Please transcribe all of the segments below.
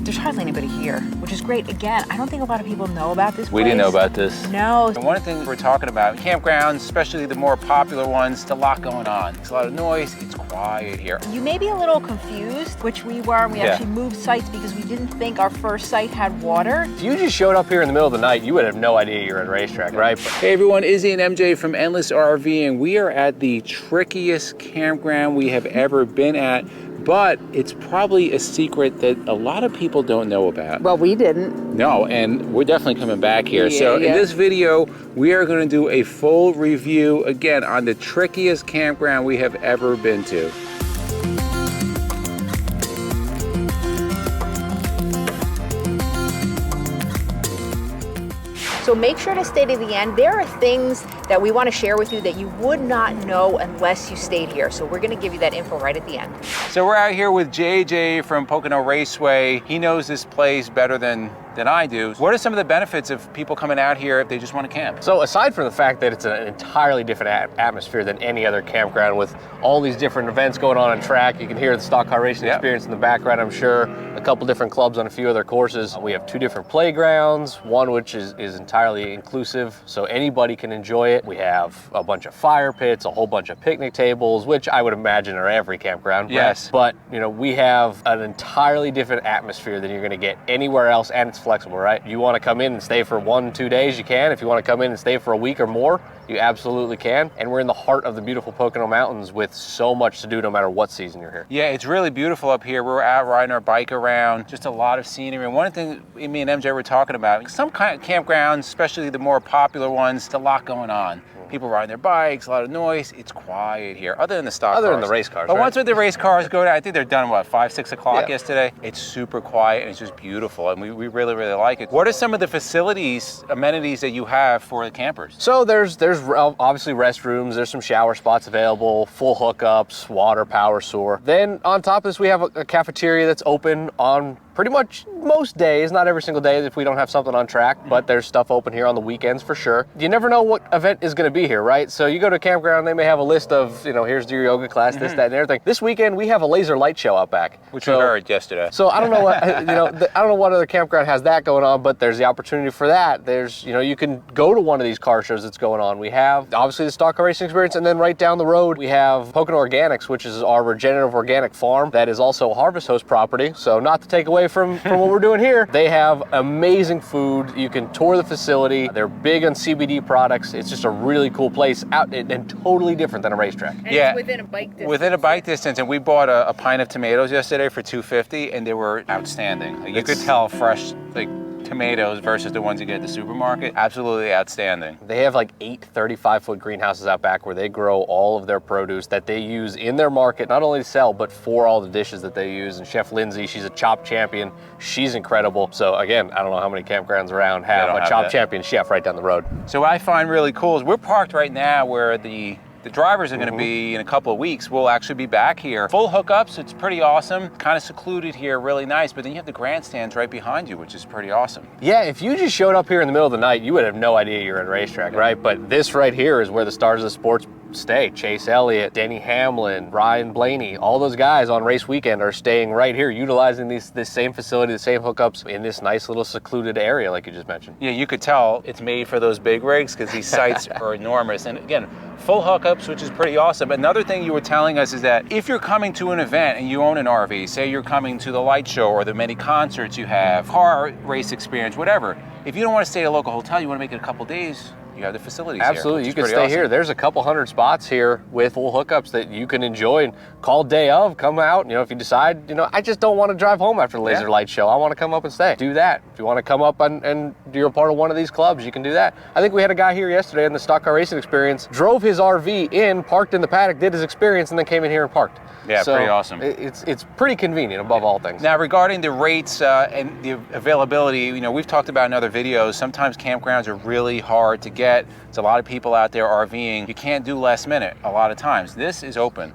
there's hardly anybody here, which is great. Again, I don't think a lot of people know about this place. We didn't know about this. No. And one of the things we're talking about, campgrounds, especially the more popular ones, there's a lot going on. There's a lot of noise, it's quiet here. You may be a little confused, which we were, and we actually moved sites because we didn't think our first site had water. If you just showed up here in the middle of the night, you would have no idea you're in Racetrack, right? Hey everyone, Izzy and MJ from Endless RV, and we are at the trickiest campground we have ever been at. But it's probably a secret that a lot of people don't know about. Well, we didn't. No, and we're definitely coming back here. Yeah, so yeah. in this video, we are going to do a full review, again, on the trickiest campground we have ever been to. So make sure to stay to the end. There are things that we want to share with you that you would not know unless you stayed here. So we're going to give you that info right at the end. So we're out here with JJ from Pocono Raceway. He knows this place better than I do. What are some of the benefits of people coming out here if they just want to camp? So aside from the fact that it's an entirely different atmosphere than any other campground with all these different events going on track, you can hear the stock car racing experience in the background, I'm sure. A couple different clubs on a few other courses. We have 2 different playgrounds, one which is entirely inclusive, so anybody can enjoy it. We have a bunch of fire pits, a whole bunch of picnic tables, which I would imagine are every campground. Yes. Right? But you know, we have an entirely different atmosphere than you're gonna get anywhere else, and it's flexible, right? You want to come in and stay for 1-2 days, you can. If you want to come in and stay for a week or more, you absolutely can. And we're in the heart of the beautiful Pocono Mountains with so much to do no matter what season you're here. Yeah, it's really beautiful up here. We're out riding our bike around, just a lot of scenery. And one thing me and MJ were talking about, some kind of campgrounds, especially the more popular ones, there's a lot going on. People riding their bikes, a lot of noise. It's quiet here, other than the stock cars. Other than the race cars, But right? once the race cars go down, I think they're done, what, 5-6 o'clock Yeah. yesterday? It's super quiet and it's just beautiful, and we really, really like it. What are some of the facilities, amenities that you have for the campers? So there's obviously restrooms, there's some shower spots available, full hookups, water, power, sewer. Then on top of this, we have a cafeteria that's open on pretty much most days, not every single day if we don't have something on track, but there's stuff open here on the weekends for sure. You never know what event is gonna be here, right? So you go to a campground, they may have a list of, you know, here's your yoga class, this, that, and everything. This weekend, we have a laser light show out back. Which we heard yesterday. So I don't know what, I don't know what other campground has that going on, but there's the opportunity for that. There's, you can go to one of these car shows that's going on. We have obviously the stock car racing experience, and then right down the road, we have Pocono Organics, which is our regenerative organic farm that is also a Harvest Host property. So not to take away from what we're doing here, they have amazing food. You can tour the facility. They're big on CBD products. It's just a really cool place out and totally different than a racetrack. And it's within a bike distance. Within a bike distance, and we bought a pint of tomatoes yesterday for $2.50, and they were outstanding. Like, you could tell fresh, like, tomatoes versus the ones you get at the supermarket. Absolutely outstanding. They have like 8 35-foot greenhouses out back where they grow all of their produce that they use in their market, not only to sell, but for all the dishes that they use. And Chef Lindsay, she's a chop champion. She's incredible. So again, I don't know how many campgrounds around have a chop champion chef right down the road. So what I find really cool is we're parked right now where the drivers are going to be in a couple of weeks. We'll actually be back here. Full hookups, it's pretty awesome. Kind of secluded here, really nice. But then you have the grandstands right behind you, which is pretty awesome. Yeah, if you just showed up here in the middle of the night, you would have no idea you're in Racetrack, right? But this right here is where the stars of the sports stay. Chase Elliott, Denny Hamlin, Ryan Blaney, all those guys on race weekend are staying right here, utilizing this same facility, the same hookups in this nice little secluded area like you just mentioned. Yeah, you could tell it's made for those big rigs because these sites are enormous. And again, full hookups, which is pretty awesome. Another thing you were telling us is that if you're coming to an event and you own an RV, say you're coming to the light show or the many concerts you have, car race experience, whatever, if you don't want to stay at a local hotel, you want to make it a couple days, you have the facilities Absolutely, here. you can stay here. There's a couple hundred spots here with full hookups that you can enjoy and call day of, come out. If you decide, I just don't want to drive home after the laser light show. I want to come up and stay. Do that. If you want to come up and you're a part of one of these clubs, you can do that. I think we had a guy here yesterday in the stock car racing experience, drove his RV in, parked in the paddock, did his experience, and then came in here and parked. Yeah, so pretty awesome. It's pretty convenient above all things. Now, regarding the rates and the availability, we've talked about in other videos, sometimes campgrounds are really hard to get. There's a lot of people out there RVing. You can't do last minute a lot of times. This is open.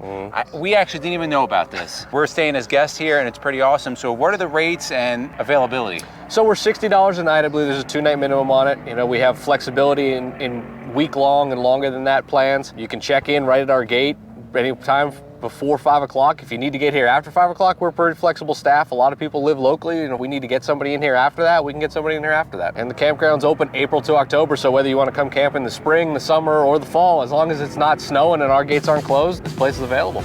We actually didn't even know about this. We're staying as guests here and it's pretty awesome. So what are the rates and availability? So we're $60 a night. I believe there's a 2-night minimum on it. We have flexibility in week-long and longer than that plans. You can check in right at our gate anytime before 5 o'clock. If you need to get here after 5 o'clock, we're pretty flexible staff. A lot of people live locally, and if we need to get somebody in here after that, we can get somebody in here after that. And the campground's open April to October, so whether you want to come camp in the spring, the summer, or the fall, as long as it's not snowing and our gates aren't closed, this place is available.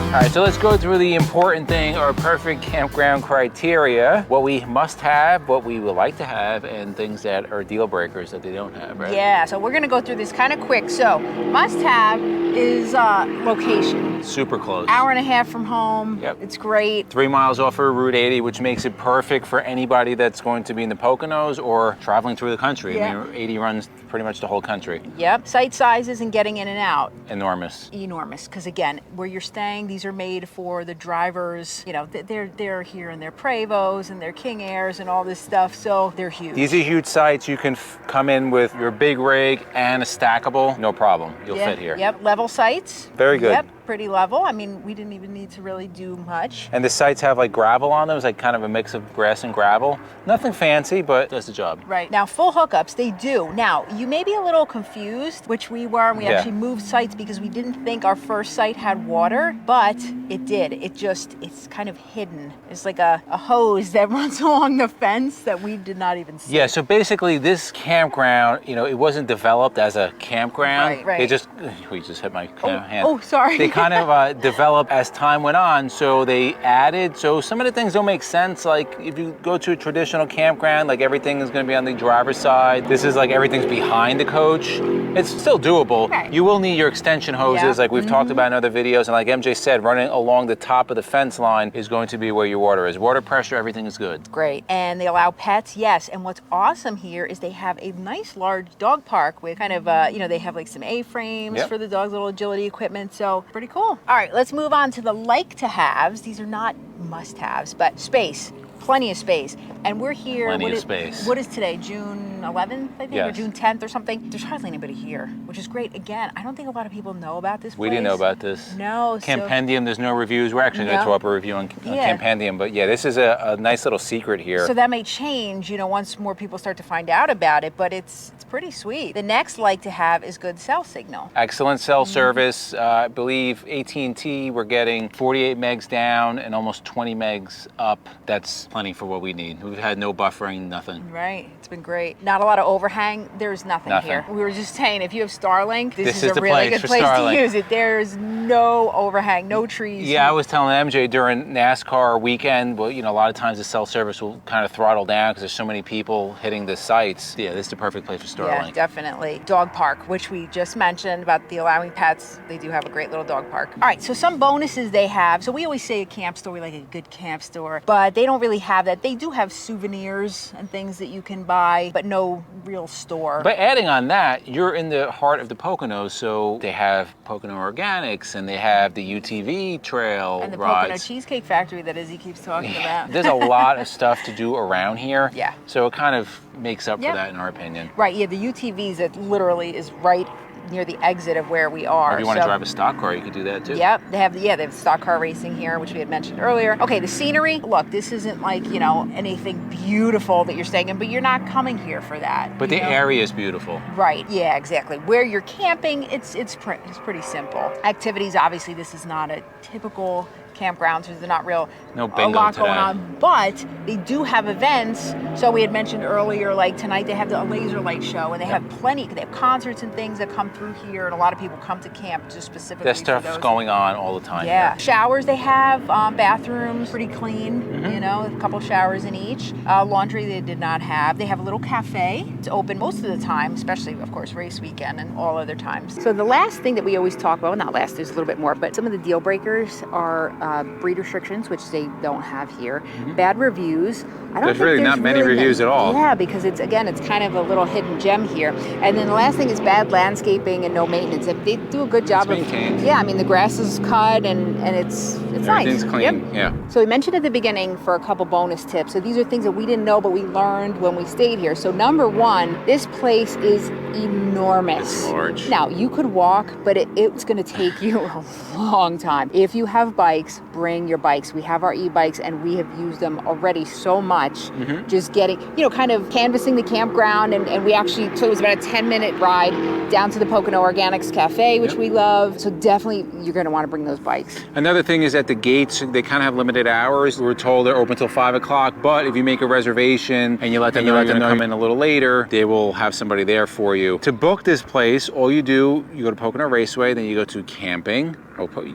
All right, so let's go through the important thing, our perfect campground criteria, what we must have, what we would like to have, and things that are deal breakers that they don't have, right? Yeah, so we're gonna go through this kind of quick. So must have is location. Super close. Hour and a half from home. Yep. It's great. 3 miles off of Route 80, which makes it perfect for anybody that's going to be in the Poconos or traveling through the country. Yeah. I mean, 80 runs pretty much the whole country. Yep. Site sizes and getting in and out. Enormous. Enormous, because again, where you're staying, these are made for the drivers. You know, they're here in their Prevos and their King Airs and all this stuff, so they're huge. These are huge sites. You can come in with your big rig and a stackable, no problem. You'll fit here. Yep, level sites. Very good. Yep, pretty level. I mean, we didn't even need to really do much. And the sites have like gravel on them. It's like kind of a mix of grass and gravel. Nothing fancy, but does the job. Right. Now, full hookups, they do. Now, you may be a little confused, which we were, and we actually moved sites because we didn't think our first site had water, but it did. It's kind of hidden. It's like a hose that runs along the fence that we did not even see. Yeah, so basically this campground, you know, it wasn't developed as a campground. Right. They just, we just hit my hand. Oh, sorry. They kind of developed as time went on, so they added, so some of the things don't make sense, like if you go to a traditional campground, like everything is going to be on the driver's side. This is like everything's behind the coach. It's still doable. Right. You will need your extension hoses, like we've talked about in other videos, and like MJ said, running along the top of the fence line is going to be where your water is. Water pressure, everything is good. Great. And they allow pets, yes. And what's awesome here is they have a nice large dog park with kind of, you know, they have like some A-frames for the dogs, little agility equipment. So pretty cool. All right, let's move on to the like to haves. These are not must haves, but space. Plenty of space. And we're here. Plenty of space. What is today? June 11th, I think, or June 10th or something. There's hardly anybody here, which is great. Again, I don't think a lot of people know about this place. We didn't know about this. No. Campendium, there's no reviews. We're actually going to throw up a review on Campendium, but yeah, this is a nice little secret here. So that may change, you know, once more people start to find out about it, but it's pretty sweet. The next like to have is good cell signal. Excellent cell service. I believe AT&T, we're getting 48 megs down and almost 20 megs up. That's plenty for what we need. We've had no buffering, nothing. Right, it's been great. Not a lot of overhang. There's nothing here. We were just saying, if you have Starlink, this is a really good place to use it. There's no overhang, no trees. Yeah, I was telling MJ during NASCAR weekend, well, you know, a lot of times the cell service will kind of throttle down because there's so many people hitting the sites. Yeah, this is the perfect place for Starlink. Yeah, definitely. Dog park, which we just mentioned about the allowing pets. They do have a great little dog park. All right, so some bonuses they have. So we always say a camp store, we like a good camp store, but they don't really have that. They do have souvenirs and things that you can buy, but no real store. But adding on that, you're in the heart of the Poconos, so they have Pocono Organics and they have the UTV trail and the rides. Pocono Cheesecake Factory that Izzy keeps talking about. There's a lot of stuff to do around here. Yeah. So it kind of makes up for that in our opinion. Right, yeah, the UTVs, it literally is right near the exit of where we are. Or if you want to drive a stock car, you could do that too. Yep, they have stock car racing here, which we had mentioned earlier. Okay, the scenery. Look, this isn't like, you know, anything beautiful that you're staying in, but you're not coming here for that. But the area is beautiful. Right, yeah, exactly. Where you're camping, it's pretty simple. Activities, obviously, this is not a typical campgrounds, so they're not real no a bingo lot today. going on, but they do have events. So we had mentioned earlier, like tonight they have the laser light show, and they have plenty. They have concerts and things that come through here, and a lot of people come to camp just specifically. There's stuff going on all the time. Yeah, here. showers they have, bathrooms pretty clean. You know, a couple showers in each. Laundry they did not have. They have a little cafe. It's open most of the time, especially of course race weekend and all other times. So the last thing that we always talk about, well, not last, there's a little bit more, but some of the deal breakers are breed restrictions, which they don't have here. Bad reviews. I don't There's think really not many reviews at all. Yeah, because it's kind of a little hidden gem here. And then the last thing is bad landscaping and no maintenance. And they do a good job of maintained. Yeah, I mean the grass is cut and it's Everything's nice. clean. Yeah. So we mentioned at the beginning for a couple bonus tips. So these are things that we didn't know, but we learned when we stayed here. So number one, this place is enormous. It's large. Now you could walk, but it's going to take you a long time. If you have bikes, bring your bikes. We have our e-bikes and we have used them already so much. Just getting, kind of canvassing the campground, and we actually, so it was about a 10-minute ride down to the Pocono Organics Cafe, which we love. So definitely you're going to want to bring those bikes. Another thing is at the gates, they kind of have limited hours. We're told they're open till 5 o'clock, but if you make a reservation and you let them know you're going to come in a little later, they will have somebody there for you. To book this place, all you do, you go to Pocono Raceway, then you go to camping.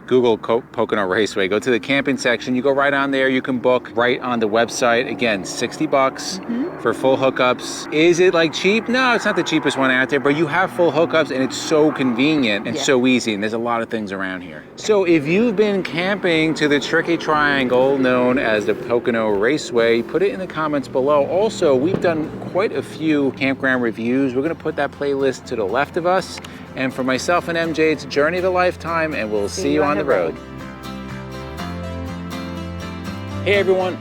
Google Pocono Raceway, go to the camping section, you go right on there, you can book right on the website. Again, $60 for full hookups. Is it like cheap? No, it's not the cheapest one out there, but you have full hookups and it's so convenient and so easy, and there's a lot of things around here. So if you've been camping to the tricky triangle known as the Pocono Raceway, put it in the comments below. Also, we've done quite a few campground reviews. We're gonna put that playlist to the left of us. And for myself and MJ, it's a journey of a lifetime, and we'll see you on the road. Hey everyone.